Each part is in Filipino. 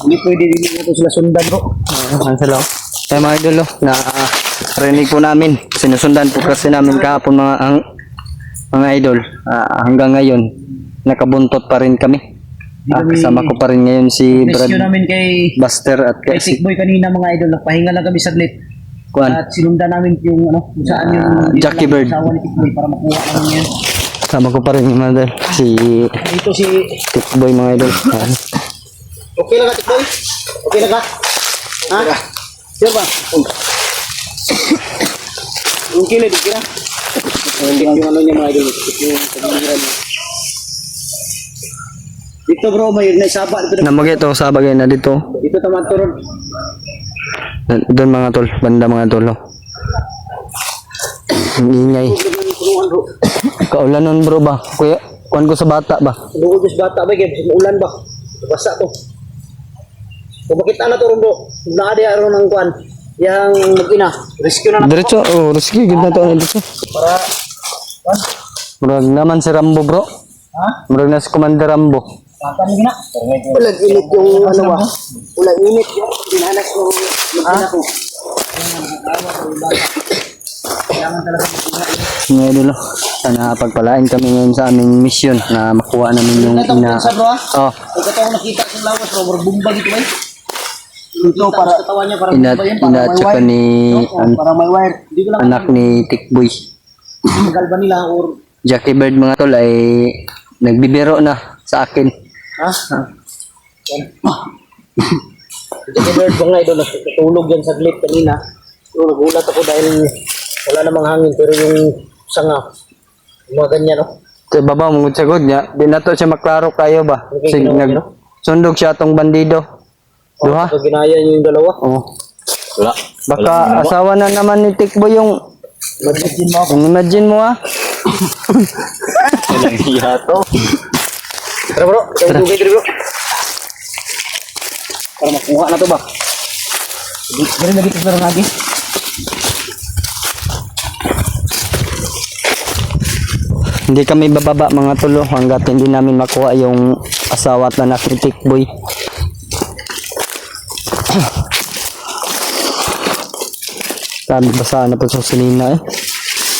Hindi pwede din natin sila sundan bro. Ang salo. Kaya mga idol, na rinig po namin. Sinusundan po kasi namin kahapon mga idol. Hanggang ngayon, nakabuntot pa rin kami. Kasama ko pa rin ngayon si Brad Rescue namin kay Buster at kay Tikboy kanina mga idol. Nagpahinga lang kami saglit. Kuan. At sinundan namin yung kung saan yung Jackie Bird. asawa ni Tikboy para makuha namin yan. Kasama ko pa rin yung mga idol. Si Dito si... Tikboy mga idol. Okay lang ka Tikboy? Okay lang ka? Ha? Sure ba? Yung kilid, okay na? Yung ano niya mga idol. Yung pagmamiran niya. Dito bro, may naisaba. Namagay ito sa bagay na dito. Dito taman to ron. Doon mga tol, banda mga tol. Oh. Ang ingay. Kaulan nun bro ba? Kuya, kuhan ko sa bata ba? Bukod sa bata ba, kasi ulan ba? Basa to. Kung makita na to ron bro, naadi aron ng kuhan. Yang mag-ina, rescue na na. Diretso, oh, rescue, ganda to na dito. Para, kuhan? Murag naman si Rambo bro. Ha? Murag na si Commander Rambo. Kakan lagi na. Ulag init yung ano ba? Ulag init yung dinanas ko mag-ina ko. Ngayon dulo, sana pagpalain kami ngayon sa aming mission na makuha namin yung ina. Oh, Ito ang nakita sa lawas, bro, bumba dito ba? Ito para katawan niya para ina bumba yan, ina tsaka ni para may wire. Hindi ko lang anak ni Tikboy. magal ba nila or Jackie Bird mga tol ay nagbibiro na sa akin. ha? Ito bird ba nga idol, natulog yan saglit kanina. So, nagulat ako dahil wala namang hangin pero yung sanga, mga ganyan no? Sa baba mong sagod niya, di na to siya maklaro kayo ba? Okay, Sig ginawa nag niyo? sundog siya tong bandido. Duha? So, ginaya niyo yung dalawa. Oh. Wala. Baka asawa na naman ni Tikboy yung Mag-imagine mo ako. imagine mo ah. Walang hiya to. Tara bro, itong tubig dito bro. Para makuha na to ba? Ganun lagi ito sa lagi. Hindi kami bababa mga tulo hanggat hindi namin makuha yung asawa at anak ni Tikboy. Sabi basa na po sa sinina eh.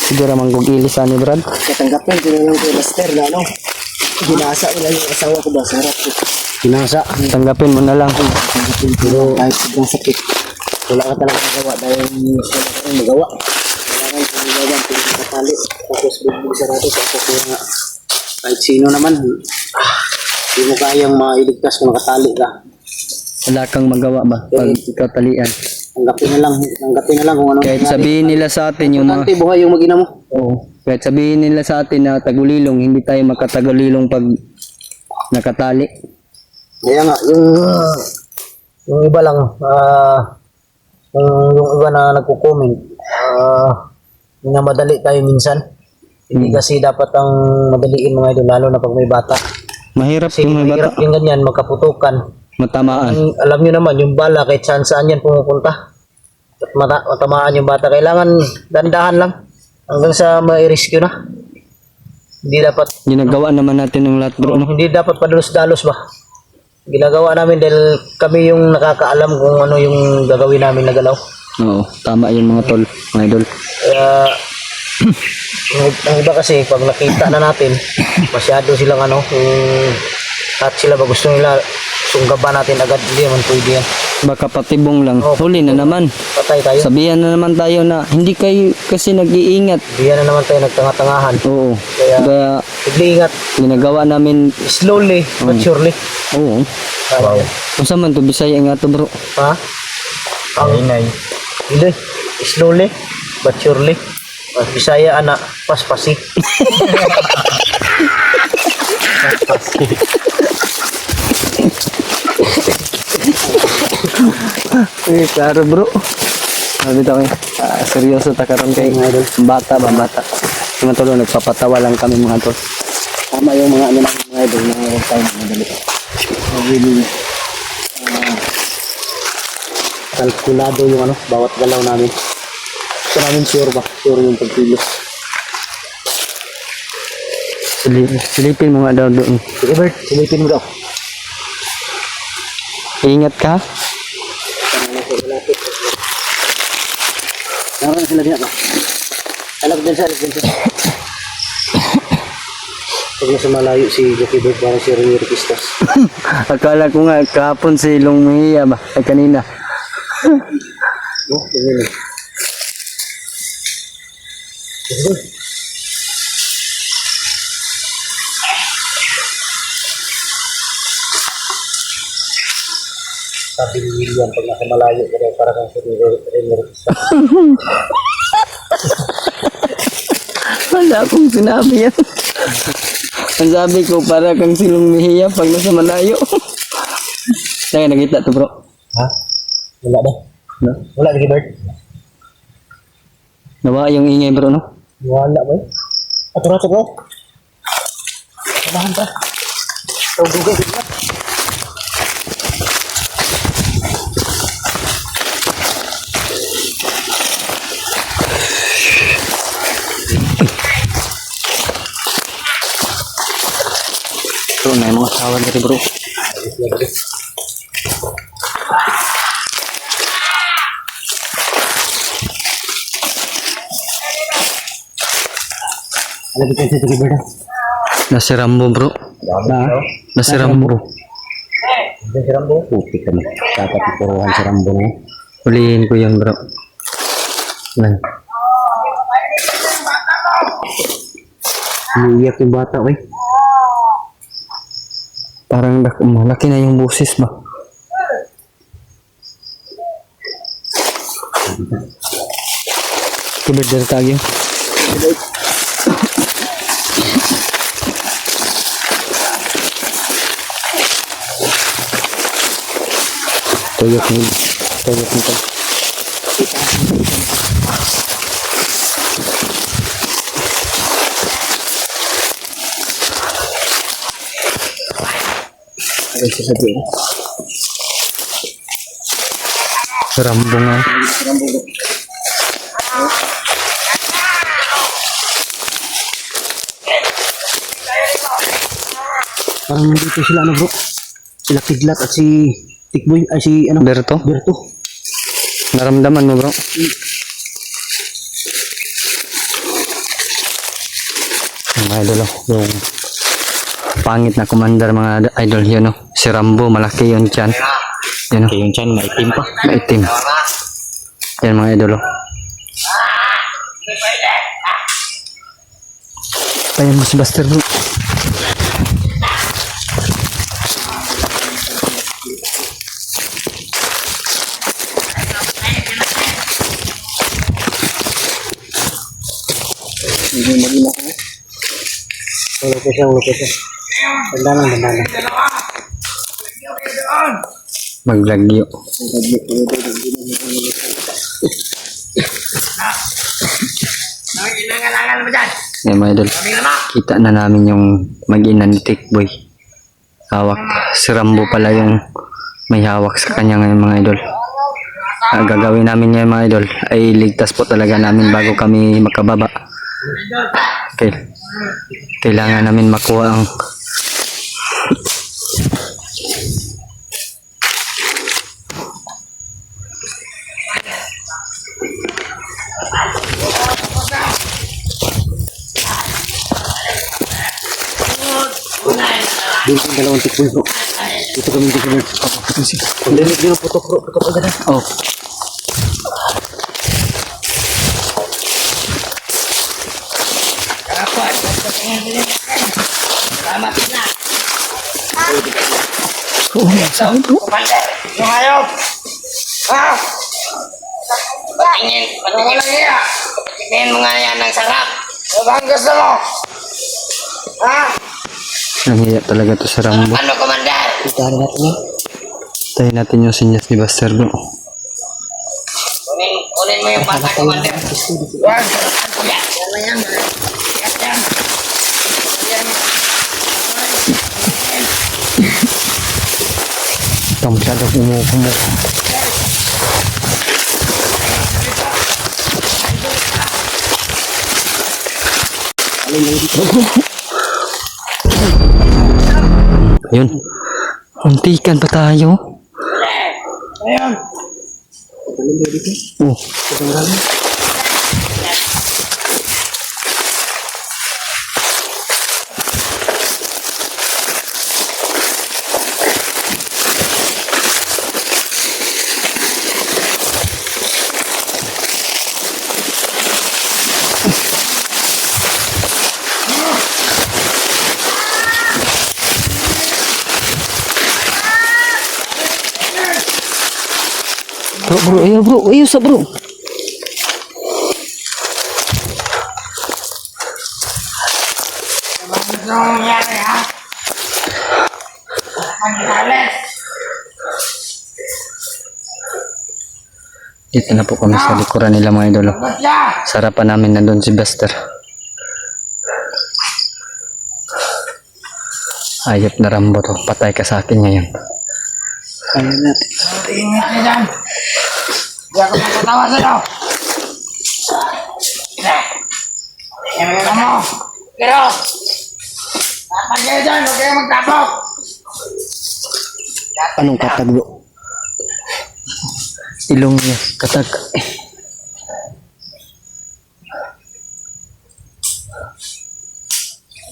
Siguro manggugilis ni Brad. Katanggapin ko lang kay Master na ano. Ginasa ko lang yung asawa ko ba sa harap ko. Ginasa. Tanggapin mo na lang. Pero kahit sobrang sakit, wala ka talaga magawa dahil wala ka rin magawa. Kailangan kung magawa, tingin katali. Tapos bugbog sa rato, tapos nga kahit sino naman, hindi mo kayang mailigtas kung nakatali ka. Wala kang magawa ba pag ikaw talian. Tanggapin na lang kung ano. Kahit sabihin nila sa atin yung mga Importante, buhay yung mag-ina mo. Oo. Kahit sabihin nila sa atin na tagulilong, hindi tayo makatagulilong pag nakatali. Kaya nga, yung iba lang, yung iba na nagko-comment, minamadali tayo minsan. Hindi kasi dapat ang madaliin mga idol, lalo na pag may bata. Mahirap Kasi yung may mahirap bata. yung ganyan, magkaputukan. Matamaan. Alam nyo naman, yung bala, kahit saan yan pumupunta. At matamaan yung bata. Kailangan dandahan lang hanggang sa mai-rescue na. Hindi dapat, Ginagawa naman natin ng lahat bro. No? hindi dapat padalos-dalos ba? Ginagawa namin dahil kami yung nakakaalam kung ano yung gagawin namin na galaw. Oo. Tama yun mga tol. Mga idol. Kaya, ang iba kasi, pag nakita na natin, masyado silang ano, at sila ba gusto nila, sunggaban natin agad, hindi naman pwede yan. Baka patibong lang. Oo. Huli na naman. Patay tayo. Sabihan na naman tayo na hindi kayo kasi nag-iingat. Hindi na naman tayo nagtanga-tangahan. Oo. Kaya, Kaya ingat, ginagawa namin. slowly but surely. Oo. Wow. Kung saan man to Bisaya nga to bro. Ha? Hindi. Slowly but surely. Bisaya anak, paspasi. Eh, klaro bro. Sabi tayo, seryoso ta karon kay bata ba bata. Mga tolo nagpapatawa lang kami mga tol. Tama yung mga ano namin mga idol na huwag tayo madali. Really, kalkulado yung ano, bawat galaw namin. Gusto namin sure ba? Sure yung pagkilos. Silipin mo nga daw doon. Sige Bert, silipin mo daw. Ingat ka. Naroon sila diyan ba? Anak din sa Pag nasa malayo si Jockey Bird, parang si Rio Pistas. Akala ko nga kahapon si Long Mejia ba? Ay kanina. Oh, ganyan eh. Sabi ni William, pag nasa malayo, parang si Rio Pistas. Wala akong sinabi yan. Ang sabi ko, para kang silong Mejia pag nasa malayo. Kaya nakita to bro. Ha? Wala ba? No? Wala Jockey Bird? Nawa yung ingay bro, no? Wala ba? Ato bro. Samahan ka. Tawag ka. Bro, may mga sawan dito bro. Ano kita si Jockey Bird? Nasi Rambo bro. Na? Nasi Rambo. Si Rambo? Puti ka na. Dapat ituruhan si Rambo na eh. Hulihin ko yan bro. Yan. Umiiyak yung bata, wey. Parang malaki na yung busis ba? Kibirder tagi. Tuyok nito. Ano siya sabihin? Rambo nga. Parang nandito sila, ano bro? Sila Kidlat at si Tikboy, ay si ano? Berto. Berto. Naramdaman mo bro? Mga idol, yung pangit na commander mga idol yun, no? Si Rambo, malaki yun dyan. Yun, no? Yung chan, maitim pa. Maitim. Yan mga idol. Tayan mo si Buster bro. Hindi magina ka. Location. Dandanan. Maglagyo. Yan mga idol. Kita na namin yung mag-ina ni Tikboy. Hawak. Si Rambo pala yung may hawak sa kanya ngayon mga idol. Ang gagawin namin ngayon mga idol ay ligtas po talaga namin bago kami makababa. Okay. Kailangan namin makuha ang Dito yung dalawang Tikboy bro. Dito kami dito bro. Ang dinig nyo, putok bro. Putok agad na. oh. Yung hayop! Ha? Patingin mo lang yan. Patingin mo nga yan ng sarap. Ano ba ang gusto mo? Ha? Nangiya talaga to sa Rambo. Ano, Commander? Itahan natin yan. Tayo natin yung sinyas ni Buster bro. Kunin mo yung bata, Commander. Huwag, sarapan ko yan. Yan na yan. Yan yan. Yan. Ito masyadong umukumo. Yun. Untikan pa tayo. Ayun. Oh. Bro, ayo sa bro. Ano gusto mong mangyari, ha? Ang galit. Dito na po kami sa likuran nila mga idol. Ba't siya? Sarapan namin nandun si Buster. Ayop na Rambo to. Patay ka sa akin ngayon. Kaya natin. Ingat niya dyan. Hindi ako magpatawa sa'yo. Yan mo. Pero, dapat kayo dyan. Huwag kayo magtapok. Anong katag bro? Ilong niya. Katag.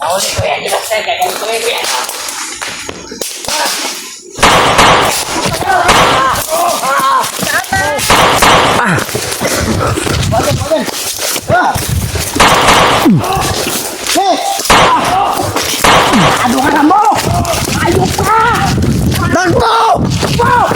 Nahuli ko yan. Di ba sir? Kaya ganito ko yan. Ano ka na mo? Ayok ka! Danto! Wag!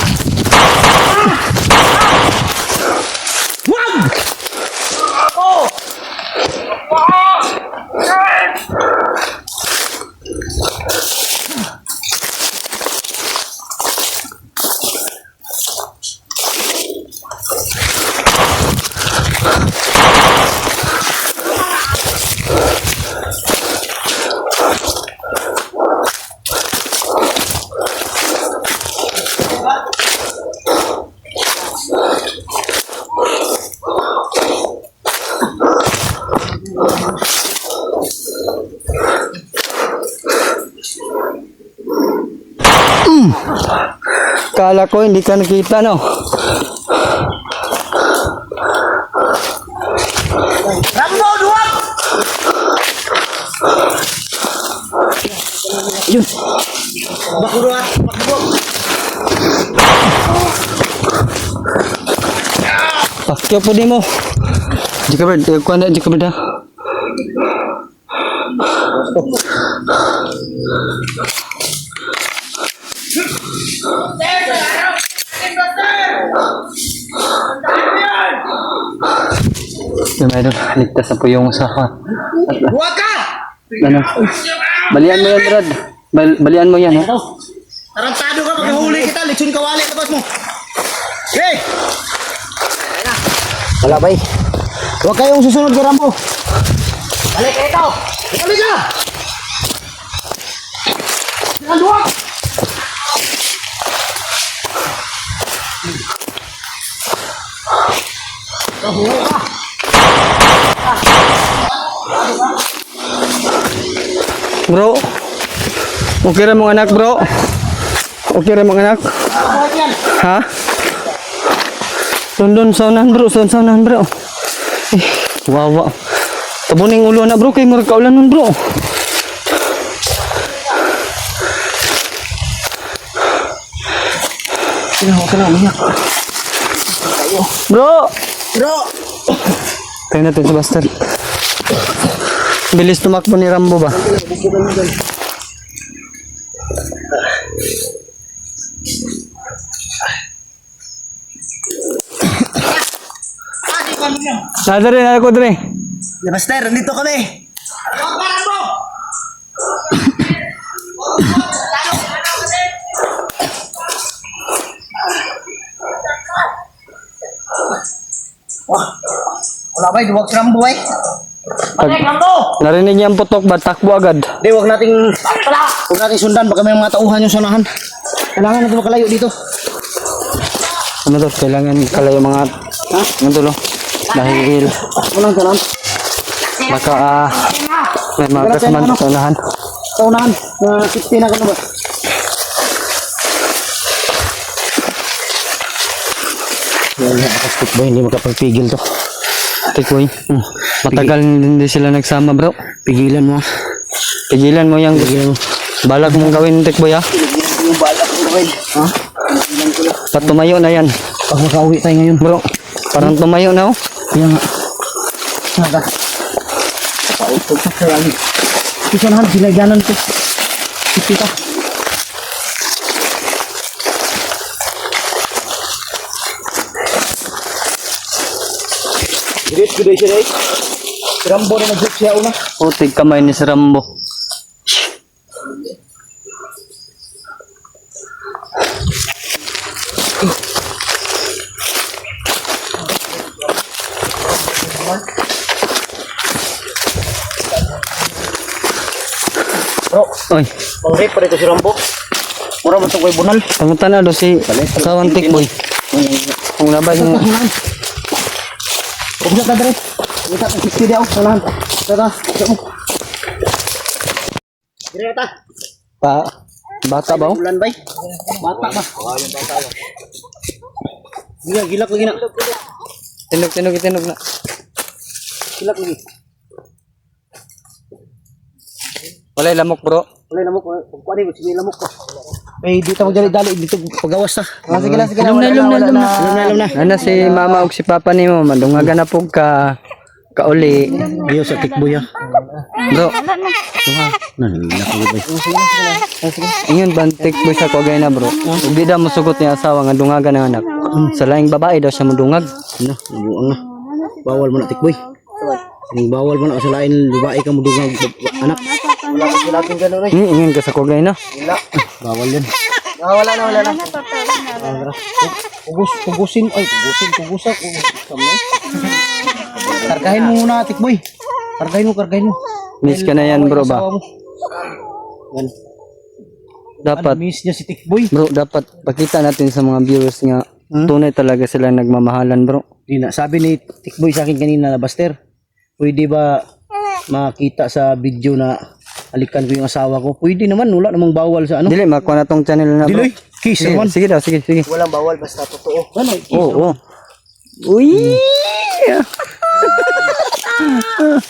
Kala ko hindi ka nakita, no? Rambo, duwag! Yun. Bakuro ah. Bakuro. Pakyo po di mo. Jika berda, kuan dah jika berda. Yung idol, ligtas na po yung usapan. Duwag ka! Ano? Balian mo yan, Brad. Balian mo yan, ha? Tarantado ka pag nahuli kita. Lechon kawali. Tapos mo. Okay. Wala bay. Huwag kayong susunod kay Rambo. Balik ka ito! Balik ka! Ang duwag! Bro. Okay ra mong anak, bro. Okay ra mong anak. Ha? Dondon saunan, bro. Saunan, bro. Wawa. Tabuning ulo na, bro. Kay murag kaulan nun, bro. Kailangan umiyak. Bro! Bro! Tayo natin si Buster. Bilis tumakbo ni Rambo ba? Nada rin, ako rin. Master, nandito kami. Duwag ka, Rambo! Wala bay, duwag si Rambo bay. Balik, Rambo! Narinig niya ang putok ba? Takbo agad. Di, huwag nating sundan. Baka may mga tauhan yung sanahan. Kailangan natin makalayo dito. Ano to? Kailangan kalayo mga... Ha? Ano to lo? Dahil Walang jalan. baka may mga kasamaan sa unahan. Taunahan. Na 60 na ka na ba? Wala ako stick boy, hindi makapagpigil to. Tikboy. Matagal hindi sila nagsama bro. Pigilan mo. Pigilan mo yung Pigilan mo. balak mong gawin Tikboy ha. Yung balak ko gawin. Ha? Pigilan ko lang. Pat tumayo na yan. Pag makauwi tayo ngayon. Bro, parang tumayo na oh. Kaya nga. Naga. Pautog sa lagi. Ito nahan, sinagyanan ko. Kita. Dirit, guday siya rin. Si Rambo na nag-group siya una. Putig kamay ni si Rambo. Bro, Oy, pang-rip pa rito si Rambo. Mura mo ito ko'y bunal. pangutan na do si asawang Tikboy. Kung labay mo. Huwag na ka dere. Huwag na ka kiski di ako. Unahan. Tara, huwag mo. Dire ta. Bata ba oh? Ulan bay. Bata ba? Gilak lagi na. Tinog na. Gilak lagi. Walay lamok bro. Wala lamok. Kuha di, sige lamok ko. Eh, dito magdali-dali. Dito pagawas ta. Sige na. Alam na. Alam na. Ano si mama ug si papa nimo madungagan na pug ka kauli. Iyo sa tikboy ha. Bro, Nakagabay. ingon ba ang Tikboy sa kogay na bro? Ug di daw mosugot ni asawa nga dungagan ng anak. Sa laing babae daw siya modungag. Ano, nabuang na. Bawal mo na tikboy. Bawal mo na sa lain babae ka mo dungag anak. Wala ka sila ating gano'n rin. Ingon ka sa kogay na. Bawal yan. Wala na. Pugusin. Pugusa. Kargahin mo muna, tikboy. Kargahin mo. Miss ka na yan bro ba? Yan. Dapat Miss niya si tikboy. bro, dapat pakita natin sa mga viewers nga tunay talaga sila nagmamahalan bro. Di na. Sabi ni tikboy sa akin kanina na Buster, pwede ba makita sa video na alikan ko yung asawa ko? Pwede naman, wala namang bawal sa ano. Dili makuha na tong channel na bro. Diloy, kiss Sige, naman. sige daw, sige. Walang bawal basta totoo. Ano? Oo. Uy!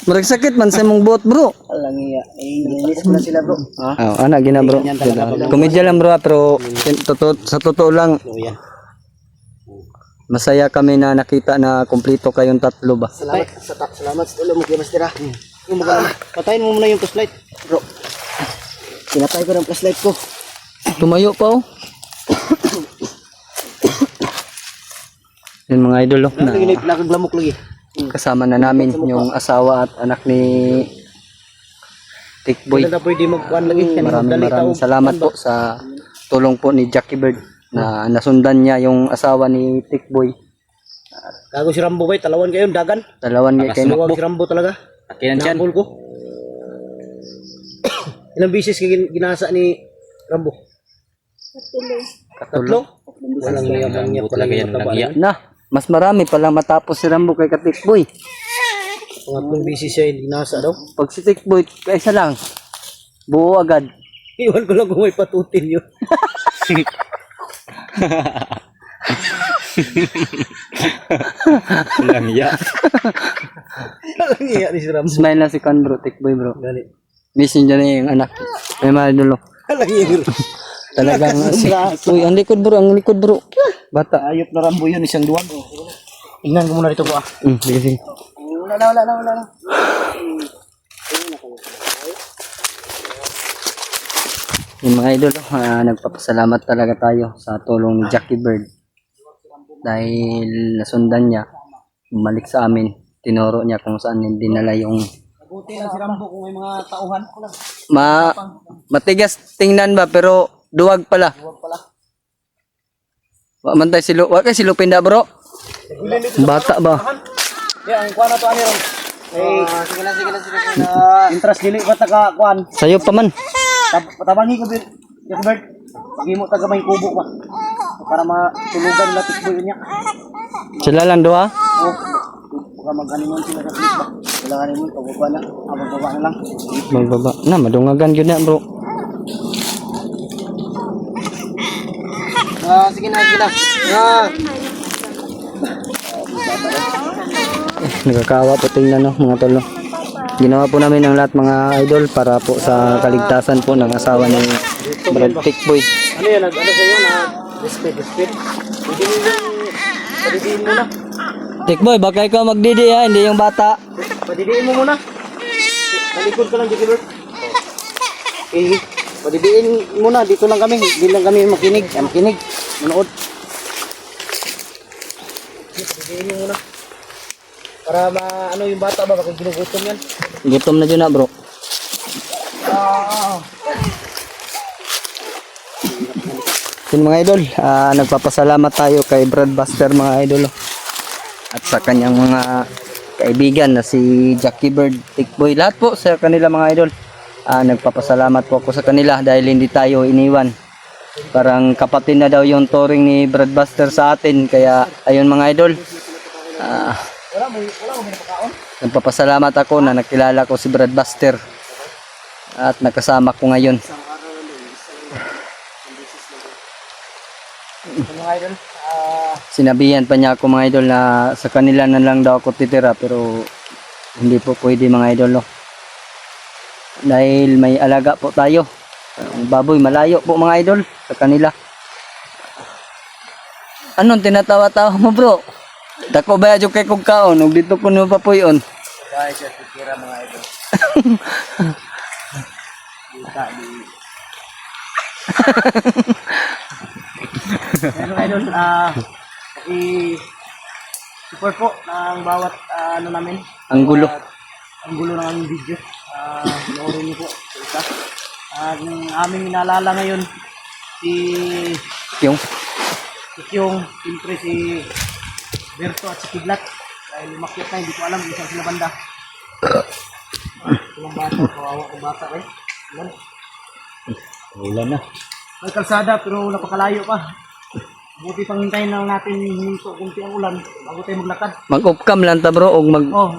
Marag sakit man sa mong buot bro. Alang iya. Linis mo na sila bro. Ha? Oh, ana gina bro. Komedya lang bro, pero sa totoo lang So yan. masaya kami na nakita na kumpleto kayong tatlo ba. Salamat sa ulo mo kay Master. Yung magana. Patayin mo muna yung flashlight, bro. Pinatay ko ng flashlight ko. Tumayo pa oh. Yung mga idol oh, na Nakaglamok lagi. kasama na namin yung asawa at anak ni Tikboy. Wala na pwede magkuhan lagi. Maraming salamat po sa tulong po ni Jackie Bird na nasundan niya yung asawa ni Tikboy. Gago si Rambo bay, talawan kayo dagan. Dalawan niya kayo Luwag si Rambo talaga. Akin yan. Nakapul ko. Ilang bisis ginasa ni Rambo? Tatlo. Walang yaman niya pala Talaga yan, mataba. walang iya. Na, mas marami pala matapos si Rambo kay Tikboy. Pangatlong bisis siya ginasa daw. Pag si Tikboy, kaisa lang. Buo agad. Iwan ko lang kung may patutin yun. Walang iya. Walang iya ni si Rambo. Smile na si Kan bro, Tikboy bro. Galit. Mission niya na yung anak. May mga dulo. Walang iya ni Rambo. Talagang Uy, ang likod bro. Bata. Ayop na Rambo yun, isang duwan. Tingnan ko muna dito ko ah. Sige, sige. Wala na. Yung mga idol, nagpapasalamat talaga tayo sa tulong ni Jackie Bird. Dahil nasundan niya, bumalik sa amin, tinuro niya kung saan dinala yung Buti lang si Rambo kung may mga tauhan. matigas tingnan ba pero duwag pala. Wa man tay silo, wa kay silupin da bro. Bata ba? Yeah, ang kuha na to ani ron. Sige na. Interest dili ba ta ka kuan? Sayo pa man. Patabangi ko bir. Jakbert. Sige mo taga may kubo ba. Para matulugan nila tikboy niya. Sila lang duha. Oh. Baka mag-honeymoon sila sa clip ba. Wala honeymoon, pagbaba na. Pagbaba na lang. Magbaba na, madungagan gyud na bro. Sige na. Nakakaawa po tingnan no, mga tol. No? Ginawa po namin ang lahat mga idol para po sa kaligtasan po ng asawa ni Brad Tikboy. Ano yan? Ano sa'yo na respect? Padidiin mo na. Tikboy, baka ikaw magdidi ha, hindi yung bata. Padidiin mo muna. Talikod ka lang, Jackie Bird. Eh, padidiin muna. Dito lang kami. Hindi lang kami makinig. Makinig. Manood. Padidiin mo muna. Para ano yung bata ba? Baka ginugutom yan. Gutom na dyan na bro. Yun mga idol, nagpapasalamat tayo kay Brad Buster mga idol. At sa kanyang mga kaibigan na si Jackie Bird, Tikboy, lahat po sa kanila mga idol. Nagpapasalamat po ako sa kanila dahil hindi tayo iniwan. Parang kapatid na daw yung touring ni Brad Buster sa atin. Kaya ayun mga idol. Nagpapasalamat ako na nakilala ko si Brad Buster. At nakasama ko ngayon. Mga idol. Sinabihan pa niya ako mga idol na sa kanila na lang daw ako titira pero hindi po pwede mga idol no. Dahil may alaga po tayo. Ang baboy malayo po mga idol sa kanila. Anong tinatawa-tawa mo bro? Dako ba yung kay kong kaon? Huwag dito ko nyo papuyon. Dahil siya titira mga idol. Pero idol, support po ng bawat ano namin. Ang gulo. Ang gulo ng aming video. Panoorin niyo po sa isa. Ang aming inaalala ngayon si Yung Yung siyempre si Berto at si Kidlat. Dahil umakyat na, hindi ko alam kung saan sila banda. Yung bata, kawawa kong bata eh. Yan. ulan na. May kalsada pero napakalayo pa. Buti pang hintayin lang natin huminto kunti ang ulan bago tayo maglakad. Mag-off-cam lang ta bro o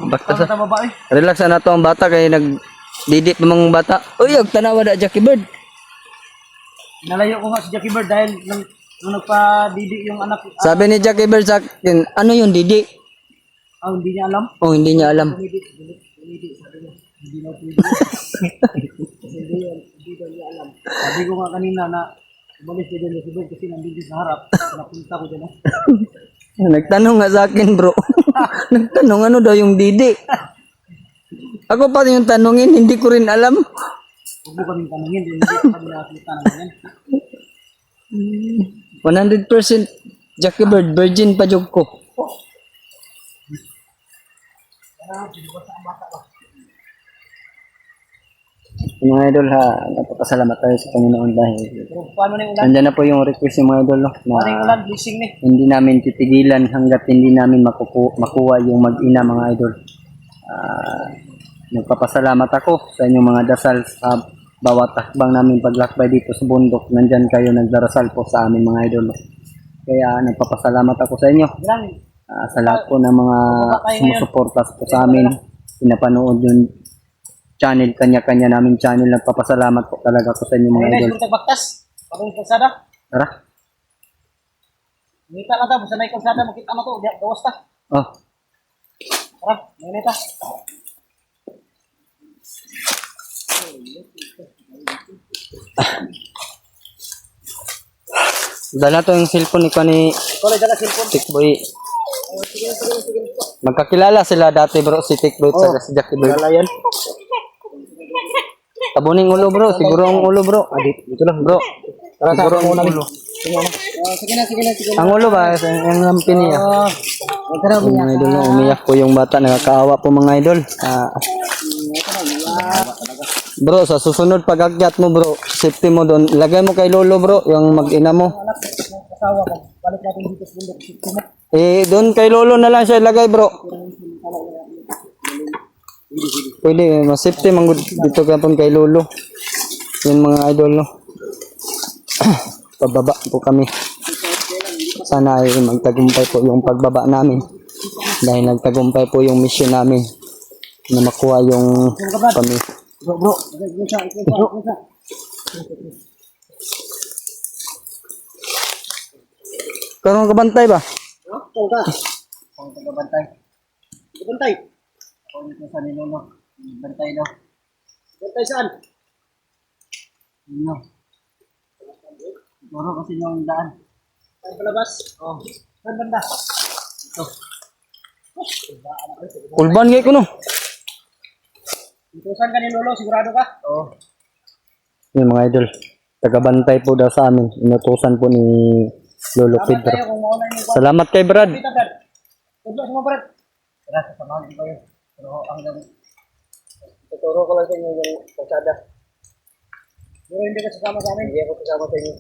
Basta sa baba eh. relax na to ang bata kay nagdidip pa mga bata. Uy, og tanawa da Jackie Bird. Nalayo ko nga si Jackie Bird dahil nung nagpa-didi yung anak. Sabi ni Jackie Bird sa akin, ano yung didi? Hindi niya alam. Oh, hindi niya alam. Didi, sabi niya. Hindi na pwede. Hindi daw niya alam. Sabi ko nga kanina na umalis ko dyan si Bird kasi nandito sa harap. Napunta ko dyan. Nagtanong nga sa akin bro. Nagtanong ano daw yung didi. Ako pa yung tanungin, hindi ko rin alam. Huwag mo kaming tanongin. Hindi ko kami nakakita ng ganyan. 100% Jackie Bird, virgin pa jog ko. Mga idol ha, napapasalamat tayo sa Panginoon dahil Pero paano na yung ulan? nandyan na po yung request ng mga idol no, Paano yung na ulan? Blessing ni. hindi namin titigilan hanggat hindi namin makuha yung mag-ina mga idol. Nagpapasalamat ako sa inyong mga dasal sa bawat takbang namin paglakbay dito sa bundok. Nandyan kayo nagdarasal po sa amin mga idol. Kaya nagpapasalamat ako sa inyo. Ilang? Sa lahat po ng mga sumusuportas po sa amin. Pinapanood yung channel, kanya-kanya namin channel. Nagpapasalamat po talaga ako sa inyo mga Ay, idol. nice kung tagbaktas. Parang kalsada. Tara. Ngita na ta. Basta na yung kalsada. Makita na to. Gawas ta. Oh. Tara. Ngita. Dala to yung cellphone ni Kani Ikaw dala cellphone. Tikboy. Magkakilala sila dati bro, si Tikboy at si Jackie Bird. Dala yan. Tabuning ulo bro, siguro ang ulo bro. Dito lang bro. Siguro ang ulo. Sige na. Ang ulo ba? Ang lampi niya. Tara, Mga idol, no, umiyak po yung bata. Nakakaawa po mga idol. Bro, sa susunod pag-akyat mo bro, safety mo doon. Lagay mo kay lolo bro, yung mag-ina mo. Kasawa ko. Balik natin dito sa bundok. Safety mo. Doon kay lolo na lang siya ilagay bro. Pwede, mas safety man gud dito kapon kay lolo. Yung mga idol no. Pababa po kami. Sana ay magtagumpay po yung pagbaba namin. Dahil nagtagumpay po yung mission namin na makuha yung kami. Bro. Karon kabantay ba? Ito ka. Bantay. Bantay. Ako dito sa Nilono. Bantay daw. Bantay saan? Ano? Siguro kasi yung daan. Saan palabas? Oo. Saan banda? Ito. Ulban gay ko no. Itusan ka ni Lolo, sigurado ka? Oo. Yung mga idol, tagabantay po daw sa amin. Inutusan po ni Lolo Dapat Pedro. tayo kung mauna yung kwan. Salamat kay Brad. Dito, Brad. Tudlo mo, Brad. Tara, sasamahan ko kayo. Pero hanggang tuturo ko lang sa inyo yung kalsada. Pero hindi ka sasama sa amin. Hindi ako sasama sa inyo.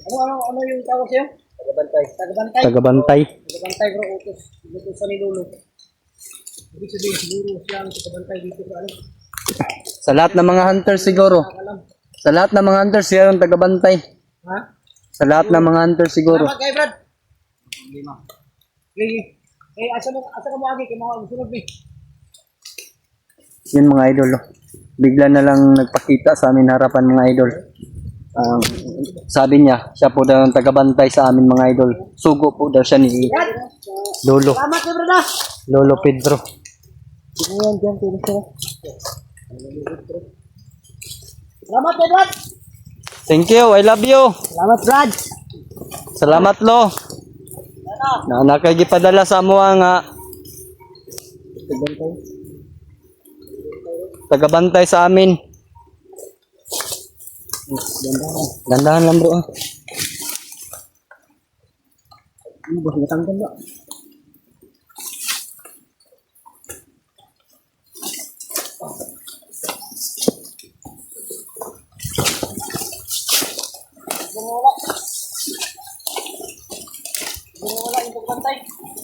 Ano yung tawag sa'yo? Tagabantay. Tagabantay? Tagabantay. Tagabantay, bro. Utusan ni Lolo. Ibig sabihin, siguro siya ang tagabantay dito sa ano. Sa lahat ng mga hunters siguro. Alam. Sa lahat ng mga hunters, siya yung tagabantay. Ha? Sa lahat ng mga hunters siguro. Salamat kay Brad. Hindi ma. Asa ka mo agi kay mga sunod ni. Yun mga idol. Oh. Bigla na lang nagpakita sa amin harapan mga idol. Sabi niya, siya po daw ang tagabantay sa amin mga idol. Sugo po daw siya ni Lolo. Salamat kay Brad. Lolo Pedro. Yan diyan tulis ko. Salamat kay Brad. Thank you, I love you. Salamat Brad. Salamat Lo. Na nakagipadala sa mo nga tagabantay sa amin. Gandahan lang bro. Bos natanggal ba?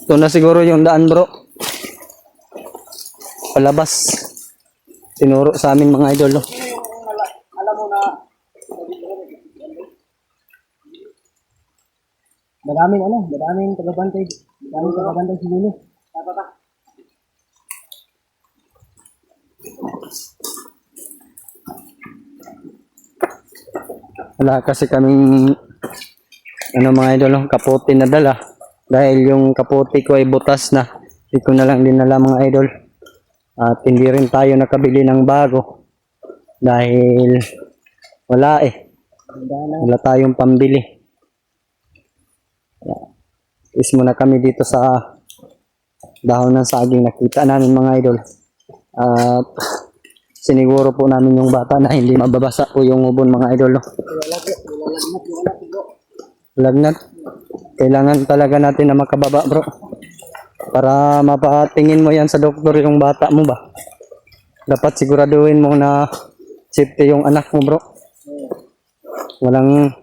Ito na siguro yung daan bro. Palabas. Tinuro sa amin mga idol. No? Alam mo na maraming tagabantay si Lolo. Tama ba? Wala kasi kaming mga idol, no? Kapote na dala. Dahil yung kapote ko ay butas na. Hindi ko na lang dinala mga idol. At hindi rin tayo nakabili ng bago. Dahil wala eh. Wala tayong pambili. Is muna kami dito sa dahon ng saging nakita namin mga idol. At siniguro po namin yung bata na hindi mababasa po yung ubon mga idol. No? Lagnat. Kailangan talaga natin na makababa bro. Para mapatingin mo yan sa doktor yung bata mo ba. Dapat siguraduhin mo na safety yung anak mo bro. Walang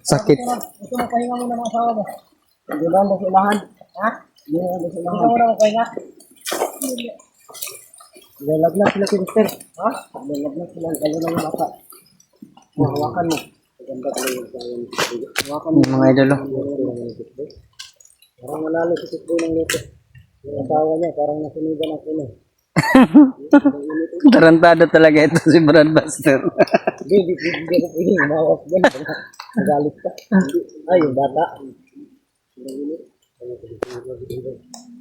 sakit. Ito mo pahinga muna mga asawa mo. Hindi ba ang basilahan? Ha? Hindi ba ang basilahan? Ikaw muna magpahinga. Lalagnak sila si Mister. Ha? Lalagnak sila. Kalo na yung bata. Hawakan mo. Maganda ka lang yung sayan. Hawakan mo. Yung mga idol. Parang manalo si Tikbo ng lito. Yung asawa niya, parang nasunigan ako na. Tarantado talaga ito si Brad Buster. Hindi ko pwede. Mawas yan. Magalit ka. Ay, yung bata.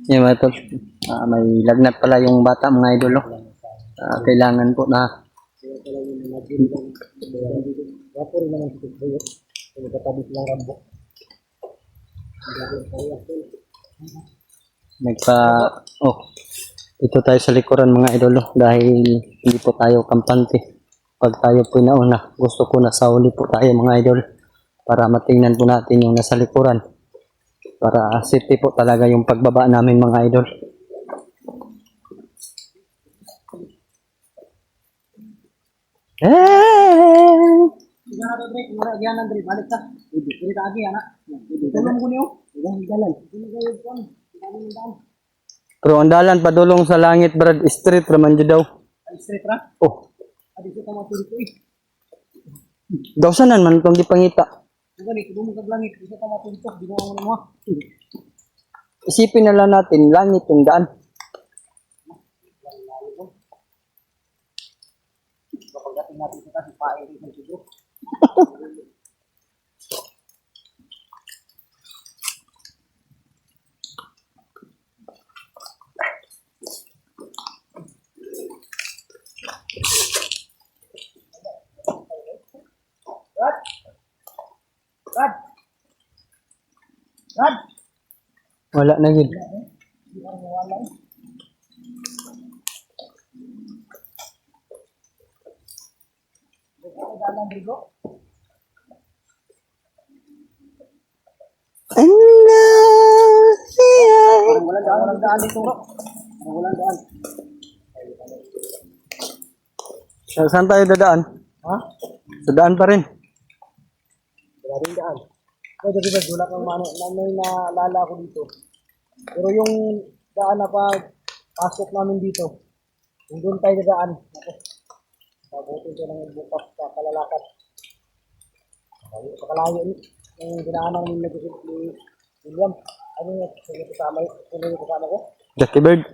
Yung mga tol, may lagnat pala yung bata mga idol. No? Kailangan po na Wapo rin naman si Tikbo yun. Nagkatabi silang rambo. Ito tayo sa likuran mga idol. No? Dahil hindi po tayo kampante. Pag tayo po nauna, gusto ko na sa uli po tayo mga idol. Para matingnan po natin yung nasa likuran. Para safety po talaga yung pagbaba namin mga idol. Diyan na Dre, mura diyan na Dre, balik ka. Dili ka agi ana. Tulong ko niyo. Diyan dalan. Dili kayo kon. Dali dalan. Pero ang dalan padulong sa langit Brad, street raman jud daw. Ay straight ra. Oh, Adi ko tama tuloy ko eh. daw sanan man itong gipangita. Gani kudu mo kag langit, isa tama tuloy ko, di mo mo. Isipin na lang natin, langit yung daan. Kapag dating natin sa kasi pae rin ng siguro. Rad! Rad! Wala na gid. Parang walang daan dito. Parang walang daan. Saan tayo dadaan? Ha? Sa daan pa rin. Wala rin daan. Pwede ba, wala kang may naalala ko dito. Pero yung daan na pasok namin dito, yung doon tayo dadaan. Ako, pabutin ko ng bukas sa kalalakat. Sa kalayo, yung dinaan namin nag-isip ni William. Ano yung kasama ko? Jackie Bird.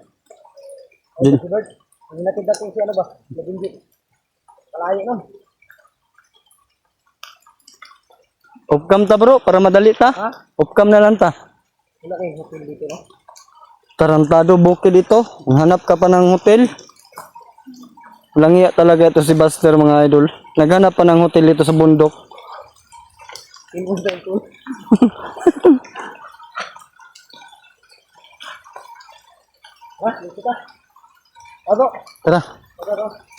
Ay, si Bert. Ang natid natin si ano ba? Labindi. Kalayo nun. Upcam ta bro, para madali ta. Ha? Upcam na lang ta. Wala kayong hotel dito, no? Tarantado buki dito. Hanap ka pa ng hotel. Langya talaga ito si Buster mga idol. Naghanap pa ng hotel dito sa bundok. Inbos na ito. Ha? Dito ka? Ano? Tara. Ano?